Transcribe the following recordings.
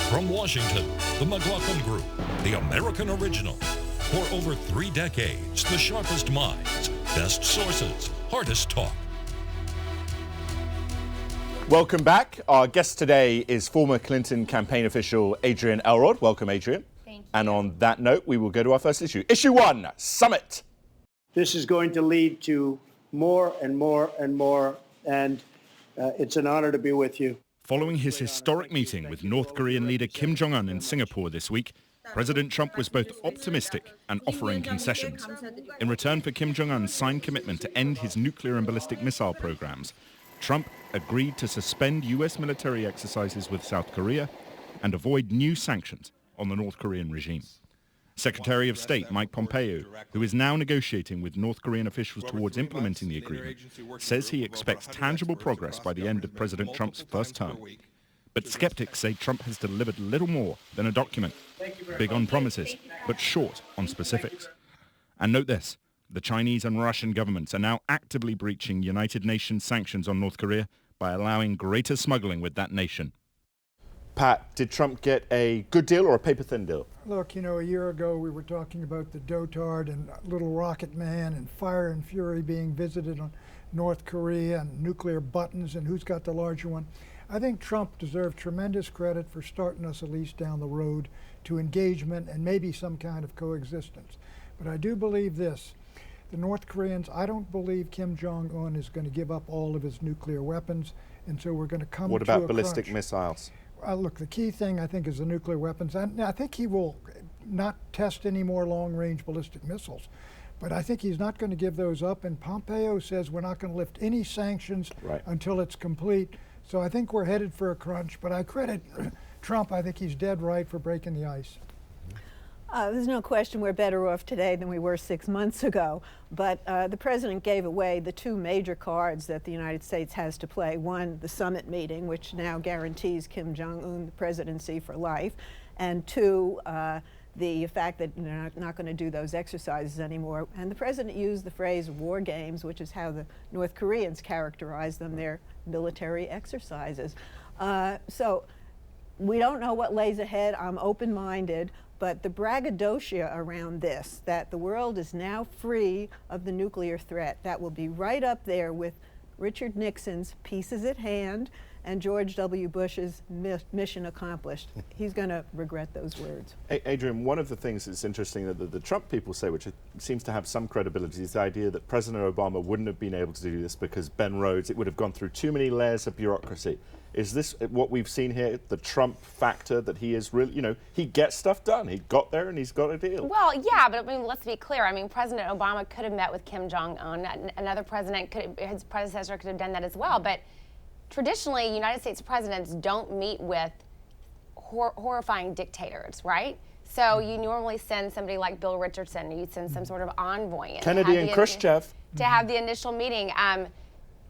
From Washington, the McLaughlin Group, the American original. For over 3 decades, the sharpest minds, best sources, hardest talk. Welcome back. Our guest today is former Clinton campaign official Adrian Elrod. Welcome, Adrian. Thank you. And on that note, we will go to our first issue. Issue 1, Summit. This is going to lead to more and more and more, and it's an honor to be with you. Following his historic meeting with North Korean leader Kim Jong-un in Singapore this week, President Trump was both optimistic and offering concessions. In return for Kim Jong-un's signed commitment to end his nuclear and ballistic missile programs, Trump agreed to suspend U.S. military exercises with South Korea and avoid new sanctions on the North Korean regime. Secretary of State Mike Pompeo, who is now negotiating with North Korean officials towards implementing the agreement, says he expects tangible progress by the end of President Trump's first term. But skeptics say Trump has delivered little more than a document, big on promises, but short on specifics. And note this, the Chinese and Russian governments are now actively breaching United Nations sanctions on North Korea by allowing greater smuggling with that nation. Pat, did Trump get a good deal or a paper-thin deal? Look, you know, a year ago we were talking about the dotard and Little Rocket Man and Fire and Fury being visited on North Korea and nuclear buttons and who's got the larger one. I think Trump deserved tremendous credit for starting us at least down the road to engagement and maybe some kind of coexistence. But I do believe this. The North Koreans, I don't believe Kim Jong-un is going to give up all of his nuclear weapons, and so we're going to come to a crunch. What about ballistic missiles? Look, the key thing, I think, is the nuclear weapons. And I think he will not test any more long-range ballistic missiles. But I think he's not going to give those up. And Pompeo says we're not going to lift any sanctions until it's complete. So I think we're headed for a crunch. But I credit Trump. I think he's dead right for breaking the ice. There's no question we're better off today than we were 6 months ago. But the president gave away the 2 major cards that the United States has to play. One, the summit meeting, which now guarantees Kim Jong-un the presidency for life. And 2, the fact that they're not going to do those exercises anymore. And the president used the phrase war games, which is how the North Koreans characterize them, their military exercises. So we don't know what lays ahead. I'm open-minded. But the braggadocio around this, that the world is now free of the nuclear threat, that will be right up there with Richard Nixon's pieces at hand and George W. Bush's mission accomplished. He's going to regret those words. Adrian, one of the things that's interesting that the Trump people say, which seems to have some credibility, is the idea that President Obama wouldn't have been able to do this because Ben Rhodes, it would have gone through too many layers of bureaucracy. Is this what we've seen here, the Trump factor, that he is really, you know, he gets stuff done. He got there and he's got a deal. Well, yeah, but I mean, let's be clear. I mean, President Obama could have met with Kim Jong-un. Another president, his predecessor could have done that as well. But traditionally, United States presidents don't meet with horrifying dictators, right? So you normally send somebody like Bill Richardson, you send some sort of envoy. Kennedy and Khrushchev. To have the initial meeting.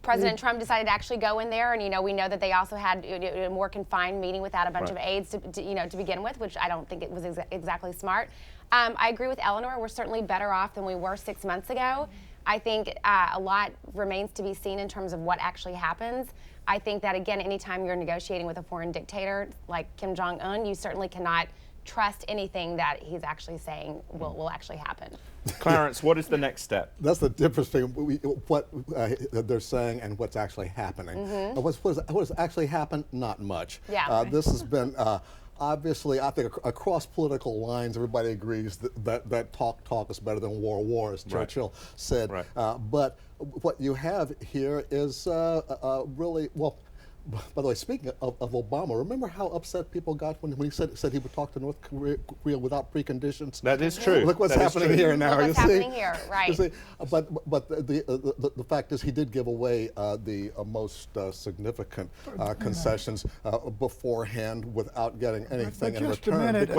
President Trump decided to actually go in there, and we know that they also had a more confined meeting without a bunch of aides to begin with, which I don't think it was exactly smart. I agree with Eleanor. We're certainly better off than we were 6 months ago. I think a lot remains to be seen in terms of what actually happens. I think that, again, anytime you're negotiating with a foreign dictator like Kim Jong-un, you certainly cannot trust anything that he's actually saying will actually happen. Clarence, what is the next step? That's the difference between what they're saying and what's actually happening. What has actually happened? Not much. Yeah. This has been obviously, I think across political lines, everybody agrees that talk is better than war, as Churchill said. But what you have here is really, well, by the way, speaking of Obama, remember how upset people got when he said he would talk to North Korea without preconditions? That is true. Look what's happening here now. Look what's happening here, right? You see, but the fact is, he did give away the most significant concessions beforehand without getting anything in just return. A minute.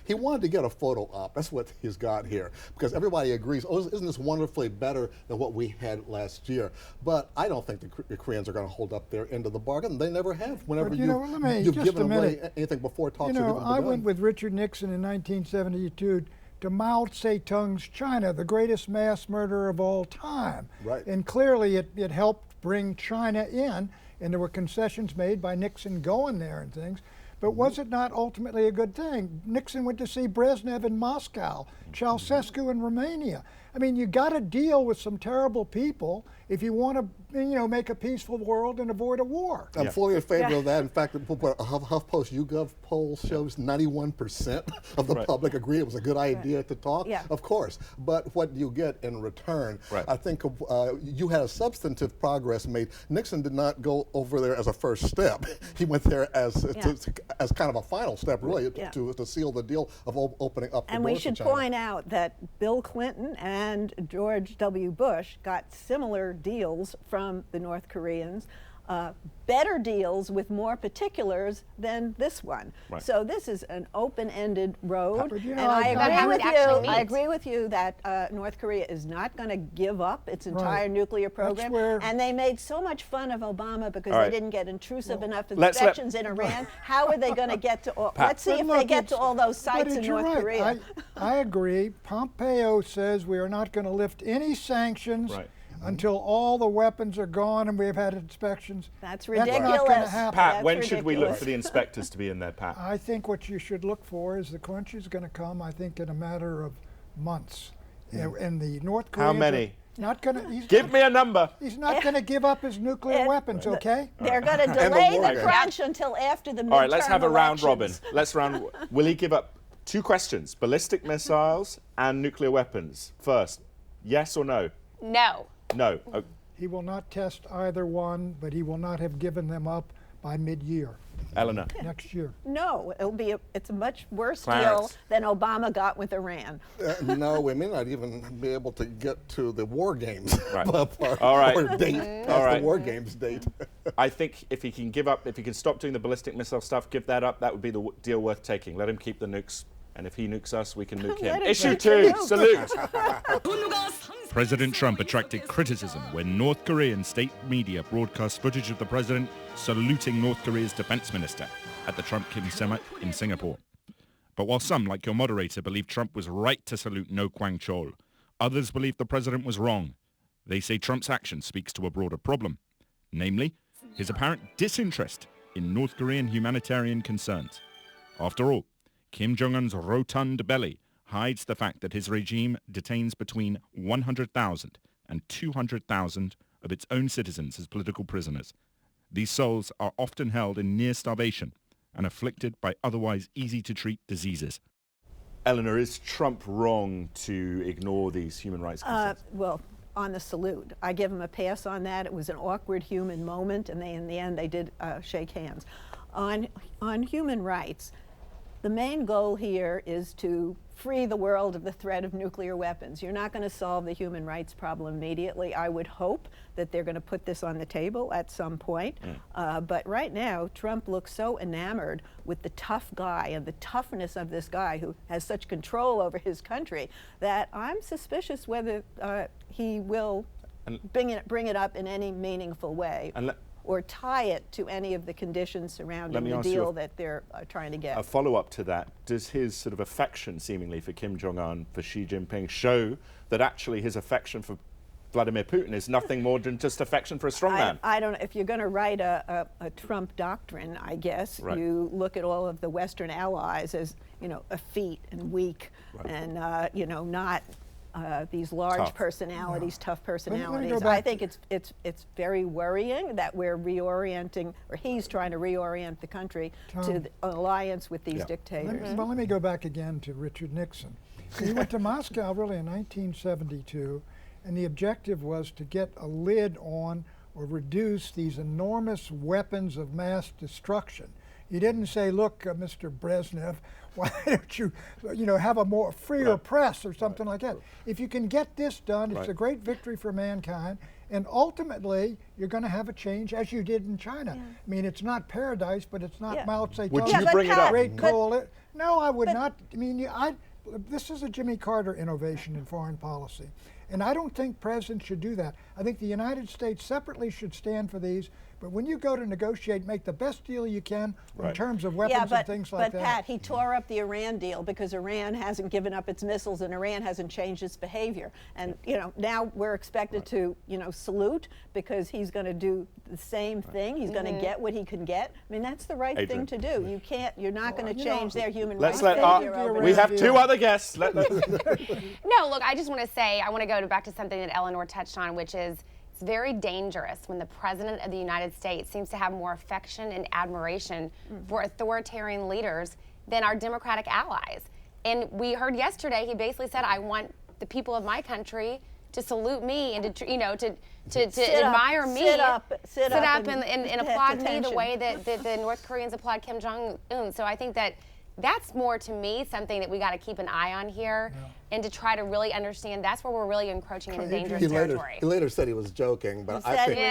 He wanted to get a photo op. That's what he's got here, because everybody agrees. Oh, isn't this wonderfully better than what we had last year? But I don't think the Koreans are going to hold up their end of the bargain. They never have. Whenever you've given away anything before talks are even I went with Richard Nixon in 1972 to Mao Zedong's China, the greatest mass murderer of all time. Right. And clearly it helped bring China in, and there were concessions made by Nixon going there and things. But was it not ultimately a good thing? Nixon went to see Brezhnev in Moscow, Ceausescu in Romania. I mean, you got to deal with some terrible people if you want to, make a peaceful world and avoid a war. I'm fully in favor of that. In fact, a HuffPost YouGov poll shows 91% of the public agree it was a good idea to talk. Yeah. Of course, but what you get in return, I think you had a substantive progress made. Nixon did not go over there as a first step. He went there as kind of a final step, really, to seal the deal of opening up the And we should point out that Bill Clinton and George W. Bush got similar deals from the North Koreans, better deals with more particulars than this one. So this is an open-ended road. And I agree with you that North Korea is not going to give up its entire nuclear program. And they made so much fun of Obama because they didn't get intrusive enough inspections in Iran. How are they going to get to all? Let's see if they get to all those sites in North Korea. I agree. Pompeo says we are not going to lift any sanctions until all the weapons are gone and we've had inspections. That's ridiculous. That's not gonna happen. Pat, when should we look for the inspectors to be in there, Pat? I think what you should look for is the crunch is going to come, I think, in a matter of months. And the North Koreans... How many? Not gonna, give me a number. He's not going to give up his nuclear weapons, okay? They're going to delay the crunch until after the midterm All right, let's have a round elections. robin. Will he give up 2 questions, ballistic missiles and nuclear weapons? First, yes or no? No. No. He will not test either one, but he will not have given them up by mid-year. Eleanor. Next year. No, it's a much worse Clarence. deal than Obama got with Iran. No, we may not even be able to get to the war games All right. or date past the war games date. I think if he can stop doing the ballistic missile stuff, give that up, that would be the deal worth taking. Let him keep the nukes. And if he nukes us, we can nuke him. Issue 2, salute. President Trump attracted criticism when North Korean state media broadcast footage of the president saluting North Korea's defense minister at the Trump-Kim summit in Singapore. But while some, like your moderator, believe Trump was right to salute No Kwang-chol, others believe the president was wrong. They say Trump's action speaks to a broader problem, namely his apparent disinterest in North Korean humanitarian concerns. After all, Kim Jong-un's rotund belly hides the fact that his regime detains between 100,000 and 200,000 of its own citizens as political prisoners. These souls are often held in near starvation and afflicted by otherwise easy-to-treat diseases. Eleanor, is Trump wrong to ignore these human rights concerns? Well, on the salute, I give him a pass on that. It was an awkward human moment, and in the end, they did shake hands. On human rights, the main goal here is to free the world of the threat of nuclear weapons. You're not going to solve the human rights problem immediately. I would hope that they're going to put this on the table at some point. But right now, Trump looks so enamored with the tough guy and the toughness of this guy who has such control over his country that I'm suspicious whether he will bring it up in any meaningful way. Or tie it to any of the conditions surrounding the deal that they're trying to get. A follow-up to that, does his sort of affection, seemingly, for Kim Jong-un, for Xi Jinping, show that actually his affection for Vladimir Putin is nothing more than just affection for a strongman? I don't know. If you're going to write a Trump doctrine, I guess, you look at all of the Western allies as, effete and weak and, not these large personalities, tough personalities. I think it's very worrying that we're reorienting, or he's trying to reorient the country to an alliance with these dictators. Let me go back again to Richard Nixon. He went to Moscow really in 1972, and the objective was to get a lid on or reduce these enormous weapons of mass destruction. He didn't say, look, Mr. Brezhnev, why don't you, have a more freer press or something like that. If you can get this done, it's a great victory for mankind, and ultimately you're going to have a change, as you did in China. I mean, it's not paradise, but it's not Mao Zedong. Would you bring it up? No, I would not. I mean, this is a Jimmy Carter innovation in foreign policy. And I don't think presidents should do that. I think the United States separately should stand for these. But when you go to negotiate, make the best deal you can in terms of weapons and things like that. But Pat, he tore up the Iran deal because Iran hasn't given up its missiles and Iran hasn't changed its behavior. And now we're expected to salute because he's going to do the same thing. He's going to get what he can get. I mean, that's the right thing to do. You can't. You're not going to change their human rights. We have two other guests. No, look, I just want to say, I want to go back to something that Eleanor touched on, which is it's very dangerous when the President of the United States seems to have more affection and admiration for authoritarian leaders than our Democratic allies. And we heard yesterday, he basically said, I want the people of my country to salute me and to admire me, sit up and applaud me the way that the North Koreans applaud Kim Jong-un. So I think that's more, to me, something that we got to keep an eye on here and to try to really understand. That's where we're really encroaching into dangerous territory. He later said he was joking, but I think he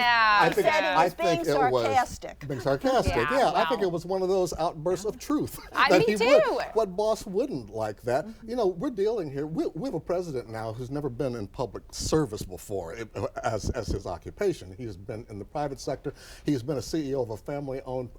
was being sarcastic. Being sarcastic, wow. I think it was one of those outbursts of truth. Me too. What boss wouldn't like that? We're dealing here. We have a president now who's never been in public service before as his occupation. He's been in the private sector. He's been a CEO of a family-owned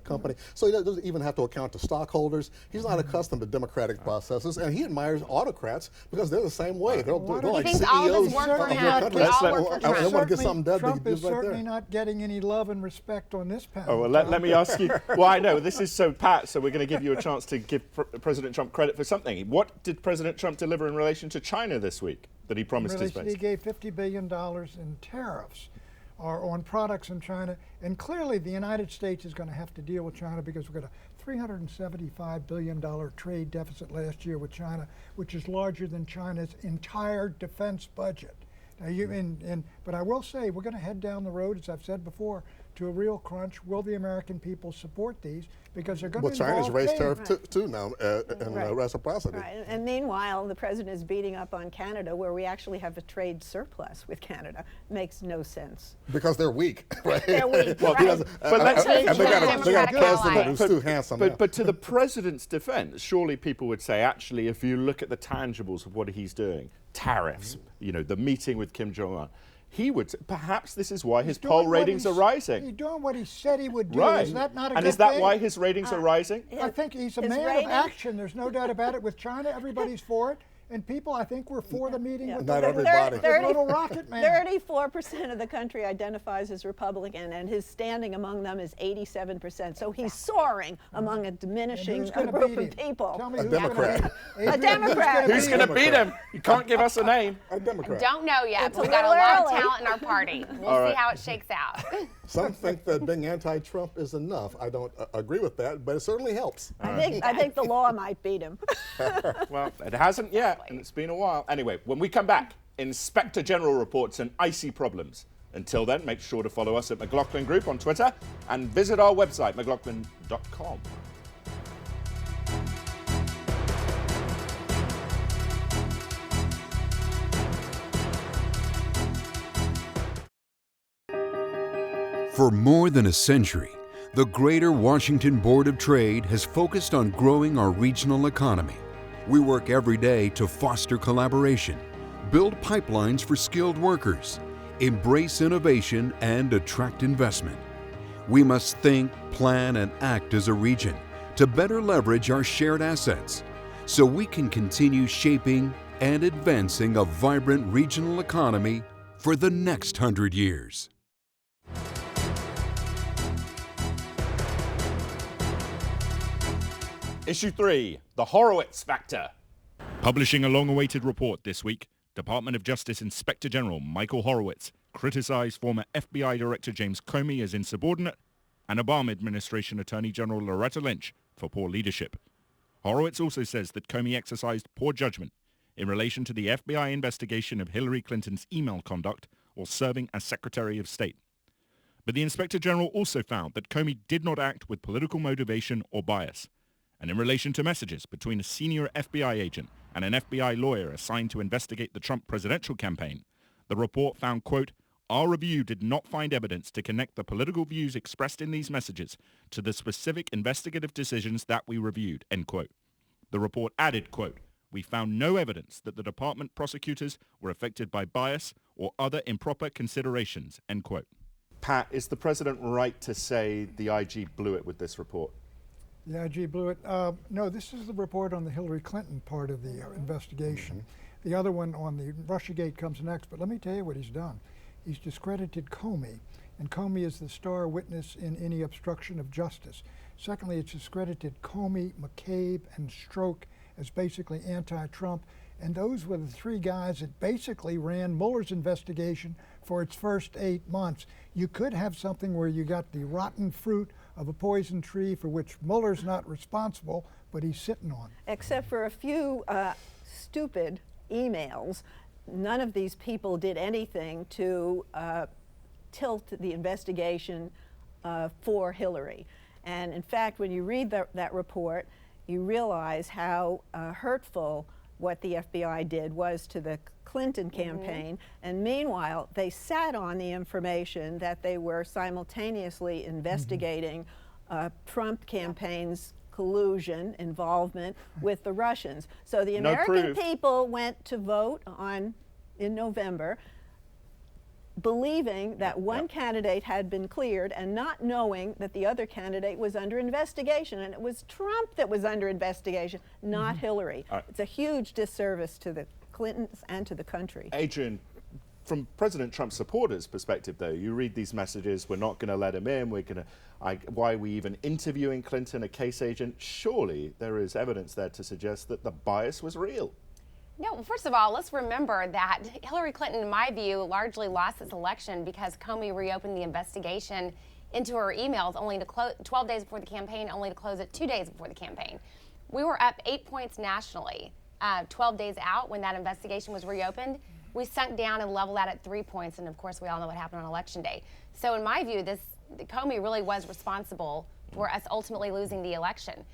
company, so he doesn't even have to account to stockholders. He's not accustomed to democratic processes, and he admires autocrats because they're the same way. They're like CEOs all of us work for him. They want to get something done. Trump is certainly not getting any love and respect on this panel. Oh, well, let me ask you. Well, I know this is so pat, so we're going to give you a chance to give President Trump credit for something. What did President Trump deliver in relation to China this week that he promised his base? He gave $50 billion in tariffs on products in China, and clearly the United States is going to have to deal with China because we've got a $375 billion trade deficit last year with China, which is larger than China's entire defense budget. Now, but I will say we're going to head down the road, as I've said before, to a real crunch. Will the American people support these? Because they're going to China's raised tariff too now in reciprocity. Right. And meanwhile, the president is beating up on Canada, where we actually have a trade surplus with Canada. Makes no sense. Because they're weak, right? They're weak. Well, right. But let's they got a president who's too handsome. But to the president's defense, surely people would say, actually, if you look at the tangibles of what he's doing, tariffs, the meeting with Kim Jong-un, he would, perhaps this is why his poll ratings are rising. He's doing what he said he would do. Right. Is that not a good And is that thing? why his ratings are rising? I think he's a man of action. There's no doubt about it. With China, everybody's for it. And people, I think, were for the meeting with not everybody. Little rocket man. 34% of the country identifies as Republican, and his standing among them is 87%. So he's soaring among a diminishing group of people. Tell me a Democrat. A Democrat. Who's going to beat him? You can't give us a name. A Democrat. Don't know yet. It's We've a got a little lot early. of talent in our party. We'll see how it shakes out. Some think that being anti-Trump is enough. I don't agree with that, but it certainly helps. I think the law might beat him. Well, it hasn't yet, and it's been a while. Anyway, when we come back, Inspector General reports on icy problems. Until then, make sure to follow us at McLaughlin Group on Twitter and visit our website, McLaughlin.com. For more than a century, the Greater Washington Board of Trade has focused on growing our regional economy. We work every day to foster collaboration, build pipelines for skilled workers, embrace innovation, and attract investment. We must think, plan, and act as a region to better leverage our shared assets so we can continue shaping and advancing a vibrant regional economy for the next 100 years. Issue 3, the Horowitz Factor. Publishing a long-awaited report this week, Department of Justice Inspector General Michael Horowitz criticized former FBI Director James Comey as insubordinate and Obama administration Attorney General Loretta Lynch for poor leadership. Horowitz also says that Comey exercised poor judgment in relation to the FBI investigation of Hillary Clinton's email conduct while serving as Secretary of State. But the Inspector General also found that Comey did not act with political motivation or bias. And in relation to messages between a senior FBI agent and an FBI lawyer assigned to investigate the Trump presidential campaign, the report found, quote, "Our review did not find evidence to connect the political views expressed in these messages to the specific investigative decisions that we reviewed," end quote. The report added, quote, we found no evidence that the department prosecutors were affected by bias or other improper considerations, end quote. Pat, is the president right to say the IG blew it with this report? The IG blew it. No, this is the report on the Hillary Clinton part of the investigation. The other one on the Russiagate comes next, but let me tell you what he's done. He's discredited Comey, and Comey is the star witness in any obstruction of justice. Secondly, it's discredited Comey, McCabe, and Strzok as basically anti-Trump, and those were the three guys that basically ran Mueller's investigation for its first 8 months. You could have something where you got the rotten fruit of a poison tree for which Mueller's not responsible, but he's sitting on. Except for a few stupid emails, none of these people did anything to tilt the investigation for Hillary. And in fact, when you read that report, you realize how hurtful what the FBI did was to the Clinton campaign. And meanwhile, they sat on the information that they were simultaneously investigating Trump campaign's collusion, involvement with the Russians. So the American people went to vote in November, believing that one candidate had been cleared and not knowing that the other candidate was under investigation. And it was Trump that was under investigation, not Hillary. It's a huge disservice to the Clintons and to the country. Adrian, from President Trump's supporters' perspective, though, you read these messages, we're not going to let him in, why are we even interviewing Clinton, a case agent? Surely there is evidence there to suggest that the bias was real. No, well, first of all, let's remember that Hillary Clinton, in my view, largely lost this election because Comey reopened the investigation into her emails only to close 12 days before the campaign, only to close it 2 days before the campaign. We were up 8 points nationally 12 days out when that investigation was reopened. We sunk down and leveled that at 3 points, and of course we all know what happened on Election Day. So in my view, Comey really was responsible for us ultimately losing the election.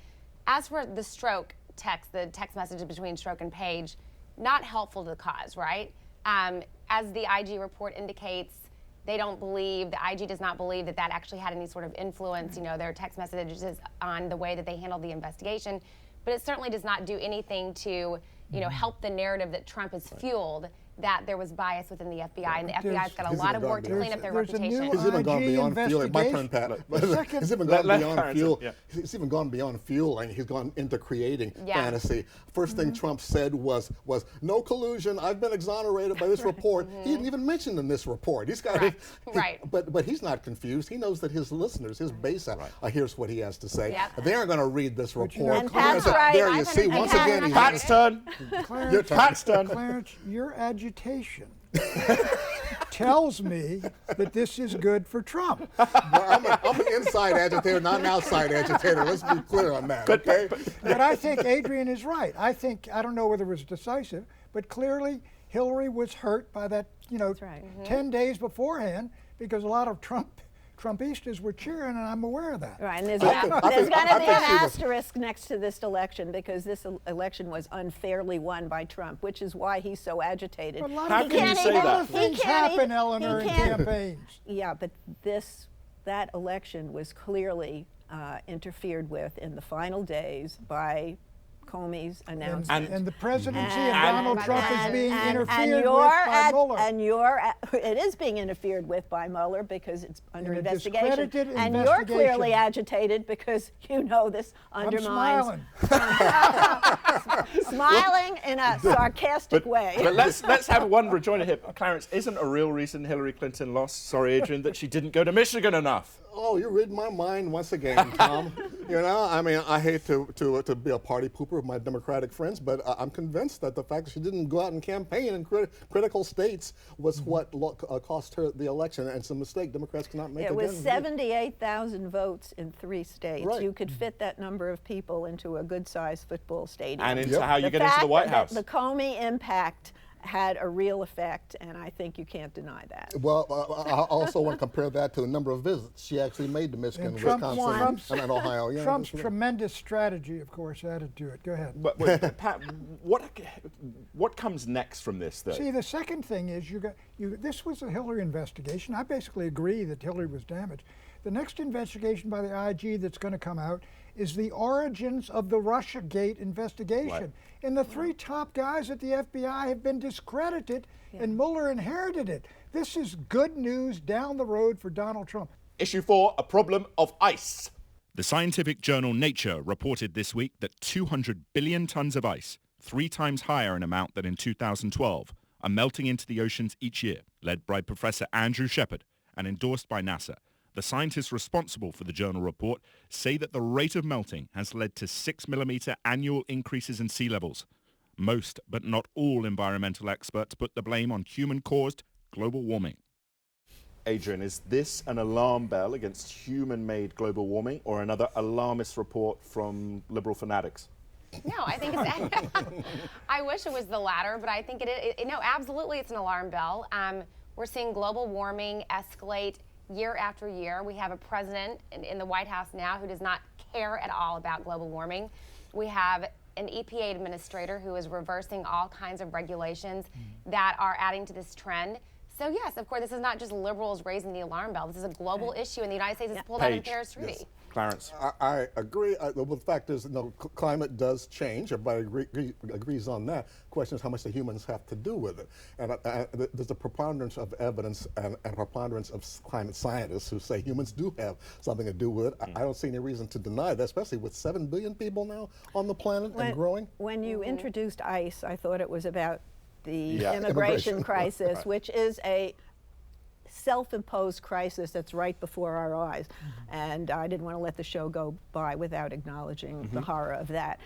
As for the Strzok text, the text messages between Strzok and Page, not helpful to the cause, right? As the IG report indicates, they don't believe, the IG does not believe that actually had any sort of influence, their text messages on the way that they handled the investigation. But it certainly does not do anything to, help the narrative that Trump has fueled that there was bias within the FBI, and the FBI's got a lot of work to clean up their reputation. He's even gone beyond fueling. My turn, Pat. He's even gone beyond fuel. He's even gone beyond fueling. He's gone into creating fantasy. First thing Trump said was no collusion. I've been exonerated by this report. He didn't even mention in this report. He's got but he's not confused. He knows that his listeners, his base, here's what he has to say. They aren't going to read this report. And Pat's right. There you see. Once again, Pat's turn. Pat's turn. Clarence, your agitation tells me that this is good for Trump. Well, I'm an inside agitator, not an outside agitator. Let's be clear on that, okay? But I think Adrian is right. I don't know whether it was decisive, but clearly Hillary was hurt by that, 10 days beforehand, because a lot of Trumpistas were cheering, and I'm aware of that. Right, and there's going to be an asterisk next to this election because this election was unfairly won by Trump, which is why he's so agitated. But a lot of things happen, Eleanor, in campaigns. Yeah, but that election was clearly interfered with in the final days by Comey's announcement. And the presidency of Donald Trump is being interfered with by Mueller. It is being interfered with by Mueller because it's under investigation. And you're clearly agitated because this undermines. I'm smiling in a sarcastic way. But let's have one rejoinder here. Clarence, isn't a real reason Hillary Clinton lost, sorry Adrian, that she didn't go to Michigan enough? Oh, you're reading my mind once again, Tom. I hate to be a party pooper of my Democratic friends, but I'm convinced that the fact that she didn't go out and campaign in critical states was what cost her the election, and it's a mistake Democrats cannot make again. It was 78,000 votes in 3 states. Right. You could fit that number of people into a good-sized football stadium. And into how you get into the White House. The Comey impact had a real effect, and I think you can't deny that. Well, I also want to compare that to the number of visits she actually made to Michigan, Wisconsin, and Ohio. Yeah, Trump's tremendous strategy, of course, added to it. Go ahead. But Pat, what comes next from this, though? See, the second thing is This was a Hillary investigation. I basically agree that Hillary was damaged. The next investigation by the IG that's going to come out is the origins of the Russiagate investigation. Right. And the three top guys at the FBI have been discredited, and Mueller inherited it. This is good news down the road for Donald Trump. Issue 4, a problem of ice. The scientific journal Nature reported this week that 200 billion tons of ice, 3 times higher in amount than in 2012, are melting into the oceans each year, led by Professor Andrew Shepard and endorsed by NASA. The scientists responsible for the journal report say that the rate of melting has led to 6-millimeter annual increases in sea levels. Most, but not all, environmental experts put the blame on human-caused global warming. Adrian, is this an alarm bell against human-made global warming or another alarmist report from liberal fanatics? No, I think it's, I wish it was the latter, but I think no, absolutely it's an alarm bell. We're seeing global warming escalate year after year. We have a president in the White House now who does not care at all about global warming. We have an EPA administrator who is reversing all kinds of regulations that are adding to this trend. So yes, of course, this is not just liberals raising the alarm bell. This is a global issue, and the United States has pulled out of the Paris Treaty. Yes. Clarence. I agree. The fact is, climate does change. Everybody agrees on that. The question is how much the humans have to do with it. And there's a preponderance of evidence and a preponderance of climate scientists who say humans do have something to do with it. I don't see any reason to deny that, especially with 7 billion people now on the planet and growing. When you introduced ICE, I thought it was about the immigration crisis, right. which is a self-imposed crisis that's right before our eyes. And I didn't want to let the show go by without acknowledging the horror of that.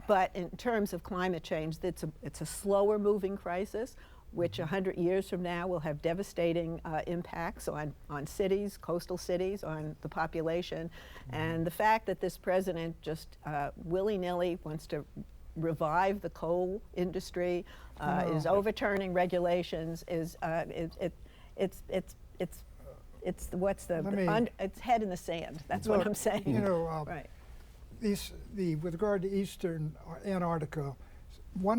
But in terms of climate change, it's a slower moving crisis, which 100 years from now will have devastating impacts on cities, coastal cities, on the population. And the fact that this president just willy-nilly wants to revive the coal industry, is overturning regulations, it's head in the sand. That's what I'm saying. You know, right. With regard to Eastern Antarctica,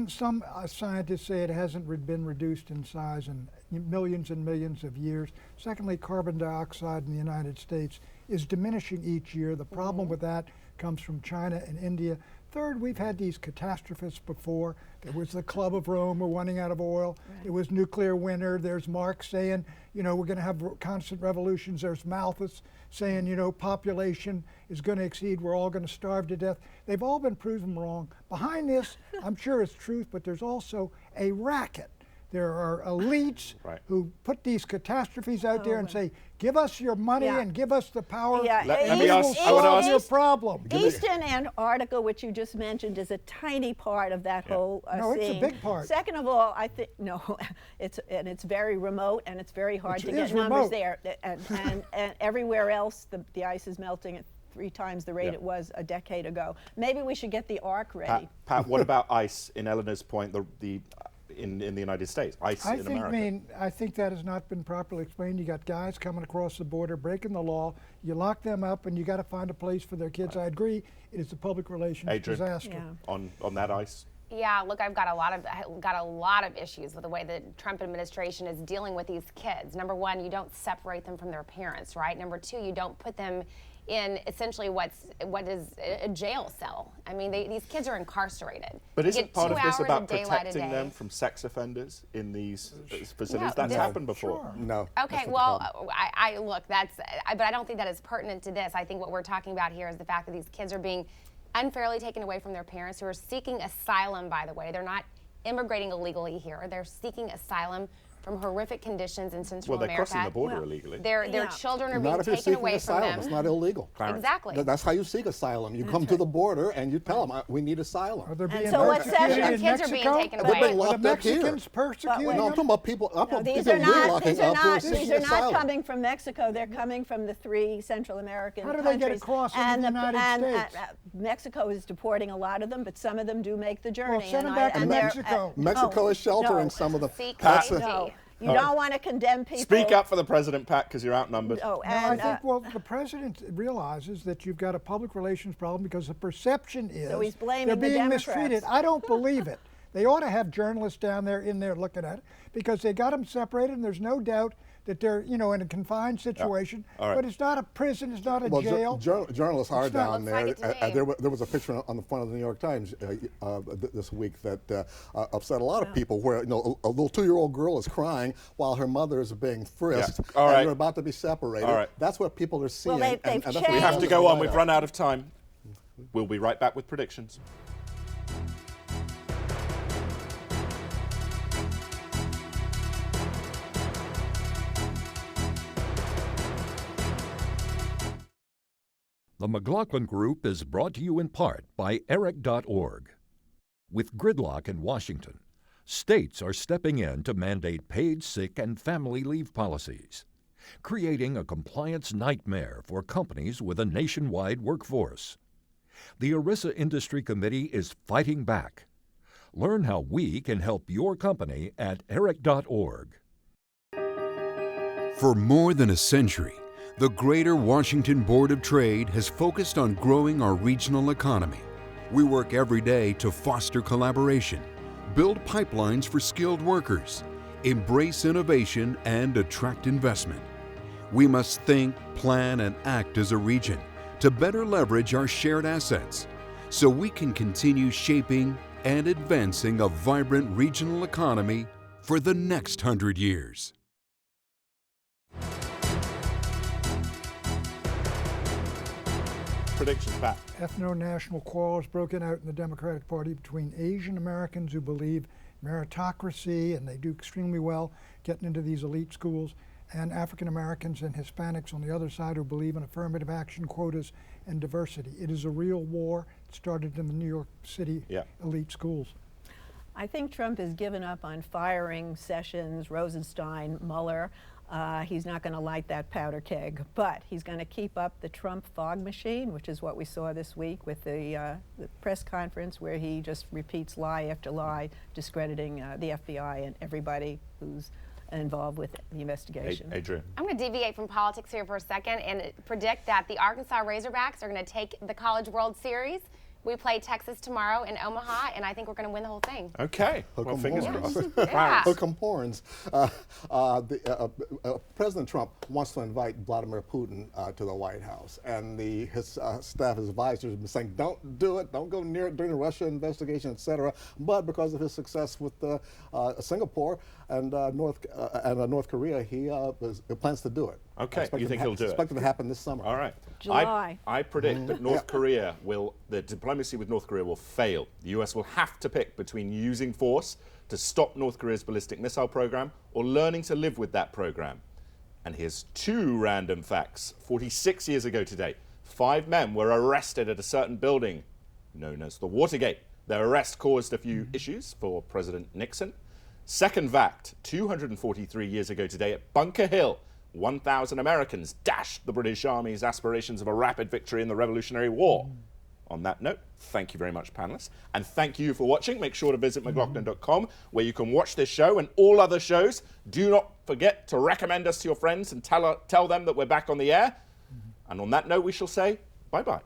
some scientists say it hasn't been reduced in size in millions and millions of years. Secondly, carbon dioxide in the United States is diminishing each year. The problem with that comes from China and India. Third, we've had these catastrophes before. There was the Club of Rome, we're running out of oil. Right. It was nuclear winter. There's Marx saying, you know, we're going to have constant revolutions. There's Malthus saying, you know, population is going to exceed, we're all going to starve to death. They've all been proven wrong. Behind this, I'm sure it's truth, but there's also a racket. There are elites who put these catastrophes out there and say, give us your money and give us the power. Yeah. Let me ask, I want to ask your problem. Eastern Antarctica, which you just mentioned, is a tiny part of that whole No, scene. it's a big part. Second of all, I think, no, it's very remote and it's very hard to get numbers there. And everywhere else, the ice is melting at 3 times the rate it was a decade ago. Maybe we should get the ark ready. Pat, what about ice in Eleanor's point, in the United States, ice in America? I think that has not been properly explained. You got guys coming across the border, breaking the law. You lock them up, and you got to find a place for their kids. I agree. It is a public relations disaster. On that ice. Yeah, look, I've got a lot of issues with the way the Trump administration is dealing with these kids. Number one, you don't separate them from their parents, right? Number two, you don't put them in essentially what is a jail cell. I mean, these kids are incarcerated. But isn't part of this about protecting them from sex offenders in these facilities? That's happened before. Sure. No. Okay, well, I look, but I don't think that is pertinent to this. I think what we're talking about here is the fact that these kids are being unfairly taken away from their parents, who are seeking asylum, by the way. They're not immigrating illegally here. They're seeking asylum from horrific conditions in Central America. Well, they're crossing the border illegally. Their children are being taken away from them. It's not illegal. Exactly. That's how you seek asylum. You come to the border and you tell them, we need asylum. And so what Sessions kids are being taken away. They've been locked up here. Mexicans persecuting them? No, I'm talking about people. These are not coming from Mexico. They're coming from the 3 Central American countries. How do they get across into the United States? Mexico is deporting a lot of them, but some of them do make the journey. Well, send them back to Mexico. Mexico is sheltering some of them. You don't want to condemn people. Speak up for the president, Pat, because you're outnumbered. I think, the president realizes that you've got a public relations problem because the perception is so he's blaming they're being the mistreated. I don't believe it. They ought to have journalists down there in there looking at it, because they got them separated, and there's no doubt that they're, in a confined situation. All right. But it's not a prison, it's not a jail. Journalists are down there. There was a picture on the front of the New York Times this week that upset a lot of people, where a little 2-year-old girl is crying while her mother is being frisked, All right. and they're about to be separated. All right. That's what people are seeing. Well, and that's what We have to go on. We've run out of time. We'll be right back with predictions. The McLaughlin Group is brought to you in part by Eric.org. With gridlock in Washington, states are stepping in to mandate paid sick and family leave policies, creating a compliance nightmare for companies with a nationwide workforce. The ERISA Industry Committee is fighting back. Learn how we can help your company at Eric.org. For more than a century, the Greater Washington Board of Trade has focused on growing our regional economy. We work every day to foster collaboration, build pipelines for skilled workers, embrace innovation, and attract investment. We must think, plan, and act as a region to better leverage our shared assets so we can continue shaping and advancing a vibrant regional economy for the next 100 years. Predictions back. Ethno-national quarrels broken out in the Democratic Party between Asian Americans who believe meritocracy, and they do extremely well getting into these elite schools, and African Americans and Hispanics on the other side who believe in affirmative action, quotas, and diversity. It is a real war. It started in the New York City elite schools. I think Trump has given up on firing Sessions, Rosenstein, Mueller. He's not going to light that powder keg, but he's going to keep up the Trump fog machine, which is what we saw this week with the press conference, where he just repeats lie after lie, discrediting the FBI and everybody who's involved with the investigation. Adrian. I'm going to deviate from politics here for a second and predict that the Arkansas Razorbacks are going to take the College World Series. We play Texas tomorrow in Omaha, and I think we're going to win the whole thing. Okay. Hook 'em Well, fingers horns. crossed. Yeah. Hook 'em horns. President Trump wants to invite Vladimir Putin to the White House, and his staff advisors have been saying, don't do it, don't go near it during the Russia investigation, etc. But because of his success with Singapore and North Korea, he plans to do it. Okay, you think he'll do it? Expect it to happen this summer. All right. July. I predict that North Korea the diplomacy with North Korea will fail. The US will have to pick between using force to stop North Korea's ballistic missile program or learning to live with that program. And here's 2 random facts. 46 years ago today, 5 men were arrested at a certain building known as the Watergate. Their arrest caused a few issues for President Nixon. Second fact, 243 years ago today at Bunker Hill, 1,000 Americans dashed the British Army's aspirations of a rapid victory in the Revolutionary War. On that note, thank you very much, panelists. And thank you for watching. Make sure to visit McLaughlin.com, where you can watch this show and all other shows. Do not forget to recommend us to your friends and tell them that we're back on the air. And on that note, we shall say bye-bye.